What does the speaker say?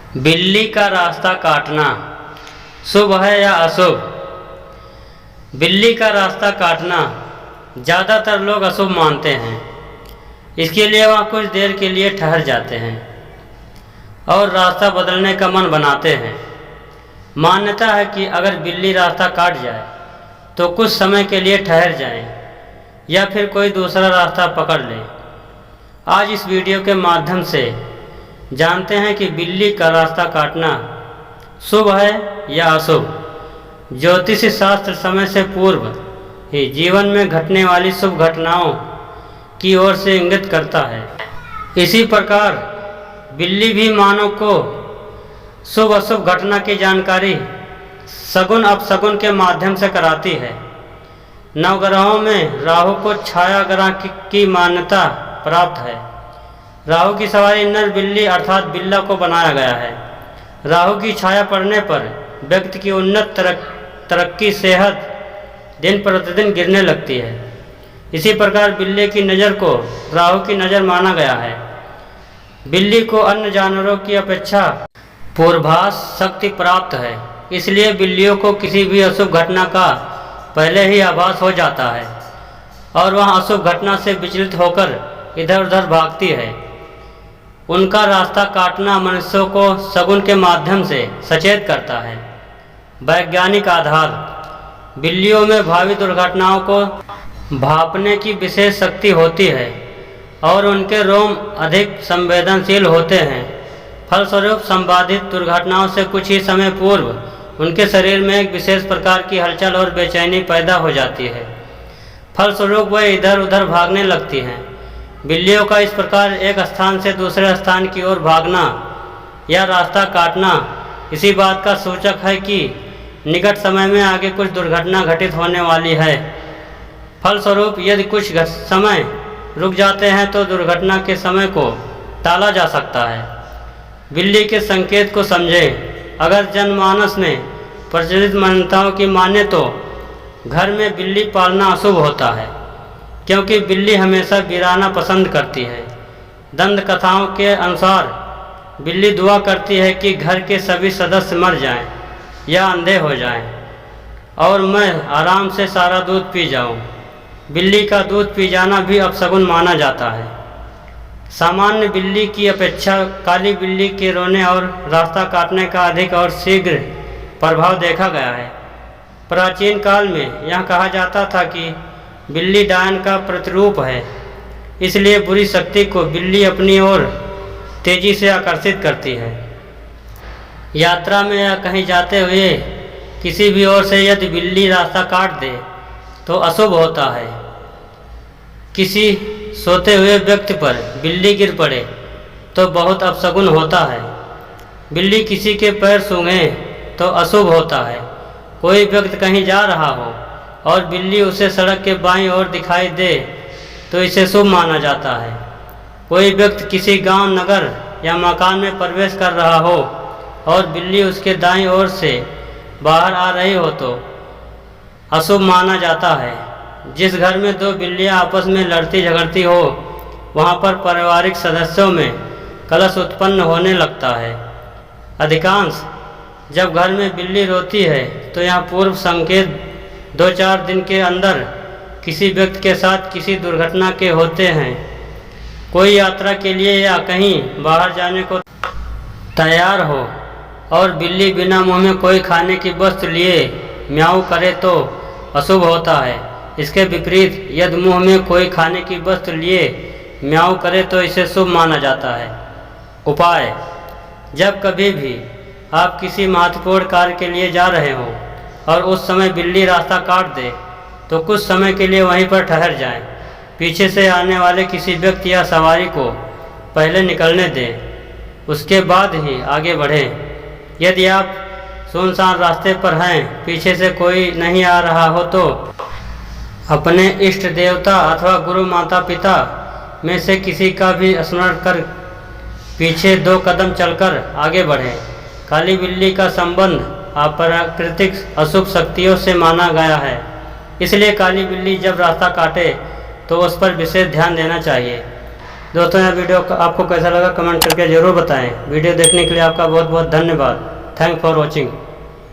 बिल्ली का रास्ता काटना शुभ है या अशुभ? बिल्ली का रास्ता काटना ज़्यादातर लोग अशुभ मानते हैं। इसके लिए वह कुछ देर के लिए ठहर जाते हैं और रास्ता बदलने का मन बनाते हैं। मान्यता है कि अगर बिल्ली रास्ता काट जाए तो कुछ समय के लिए ठहर जाएं या फिर कोई दूसरा रास्ता पकड़ लें। आज इस वीडियो के माध्यम से जानते हैं कि बिल्ली का रास्ता काटना शुभ है या अशुभ। ज्योतिष शास्त्र समय से पूर्व ही जीवन में घटने वाली शुभ घटनाओं की ओर से इंगित करता है। इसी प्रकार बिल्ली भी मानव को शुभ अशुभ घटना की जानकारी सगुन अपशगुन के माध्यम से कराती है। नवग्रहों में राहु को छाया ग्रह की मान्यता प्राप्त है। राहु की सवारी नर बिल्ली अर्थात बिल्ला को बनाया गया है। राहु की छाया पड़ने पर व्यक्ति की उन्नत तरक्की सेहत दिन प्रतिदिन गिरने लगती है। इसी प्रकार बिल्ली की नज़र को राहु की नज़र माना गया है। बिल्ली को अन्य जानवरों की अपेक्षा पूर्वाभास शक्ति प्राप्त है, इसलिए बिल्लियों को किसी भी अशुभ घटना का पहले ही आभास हो जाता है और वह अशुभ घटना से विचलित होकर इधर उधर भागती है। उनका रास्ता काटना मनुष्यों को शगुन के माध्यम से सचेत करता है। वैज्ञानिक आधार: बिल्लियों में भावी दुर्घटनाओं को भांपने की विशेष शक्ति होती है और उनके रोम अधिक संवेदनशील होते हैं। फलस्वरूप संभावित दुर्घटनाओं से कुछ ही समय पूर्व उनके शरीर में एक विशेष प्रकार की हलचल और बेचैनी पैदा हो जाती है। फलस्वरूप वे इधर उधर भागने लगती हैं। बिल्लियों का इस प्रकार एक स्थान से दूसरे स्थान की ओर भागना या रास्ता काटना इसी बात का सूचक है कि निकट समय में आगे कुछ दुर्घटना घटित होने वाली है। फलस्वरूप यदि कुछ समय रुक जाते हैं तो दुर्घटना के समय को टाला जा सकता है। बिल्ली के संकेत को समझें। अगर जनमानस में प्रचलित मान्यताओं की माने तो घर में बिल्ली पालना अशुभ होता है, क्योंकि बिल्ली हमेशा वीराना पसंद करती है। दंत कथाओं के अनुसार बिल्ली दुआ करती है कि घर के सभी सदस्य मर जाएं या अंधे हो जाएं और मैं आराम से सारा दूध पी जाऊं। बिल्ली का दूध पी जाना भी अपशगुन माना जाता है। सामान्य बिल्ली की अपेक्षा काली बिल्ली के रोने और रास्ता काटने का अधिक और शीघ्र प्रभाव देखा गया है। प्राचीन काल में यह कहा जाता था कि बिल्ली डायन का प्रतिरूप है, इसलिए बुरी शक्ति को बिल्ली अपनी ओर तेजी से आकर्षित करती है। यात्रा में या कहीं जाते हुए किसी भी ओर से यदि बिल्ली रास्ता काट दे तो अशुभ होता है। किसी सोते हुए व्यक्ति पर बिल्ली गिर पड़े तो बहुत अपशगुन होता है। बिल्ली किसी के पैर सूंघे तो अशुभ होता है। कोई व्यक्ति कहीं जा रहा हो और बिल्ली उसे सड़क के बाईं ओर दिखाई दे तो इसे शुभ माना जाता है। कोई व्यक्ति किसी गांव, नगर या मकान में प्रवेश कर रहा हो और बिल्ली उसके दाईं ओर से बाहर आ रही हो तो अशुभ माना जाता है। जिस घर में दो बिल्लियां आपस में लड़ती झगड़ती हो वहां पर पारिवारिक सदस्यों में कलश उत्पन्न होने लगता है। अधिकांश जब घर में बिल्ली रोती है तो यह पूर्व संकेत 2-4 दिन के अंदर किसी व्यक्ति के साथ किसी दुर्घटना के होते हैं। कोई यात्रा के लिए या कहीं बाहर जाने को तैयार हो और बिल्ली बिना मुंह में कोई खाने की वस्तु लिए म्याऊं करे तो अशुभ होता है। इसके विपरीत यदि मुंह में कोई खाने की वस्तु लिए म्याऊं करे तो इसे शुभ माना जाता है। उपाय: जब कभी भी आप किसी महत्वपूर्ण कार्य के लिए जा रहे हो और उस समय बिल्ली रास्ता काट दे तो कुछ समय के लिए वहीं पर ठहर जाएं। पीछे से आने वाले किसी व्यक्ति या सवारी को पहले निकलने दें, उसके बाद ही आगे बढ़ें। यदि आप सुनसान रास्ते पर हैं, पीछे से कोई नहीं आ रहा हो तो अपने इष्ट देवता अथवा गुरु माता पिता में से किसी का भी स्मरण कर पीछे 2 कदम चलकर आगे बढ़ें। काली बिल्ली का संबंध अप्राकृतिक अशुभ शक्तियों से माना गया है, इसलिए काली बिल्ली जब रास्ता काटे तो उस पर विशेष ध्यान देना चाहिए। दोस्तों यह वीडियो आपको कैसा लगा कमेंट करके ज़रूर बताएं। वीडियो देखने के लिए आपका बहुत बहुत धन्यवाद। Thank for watching.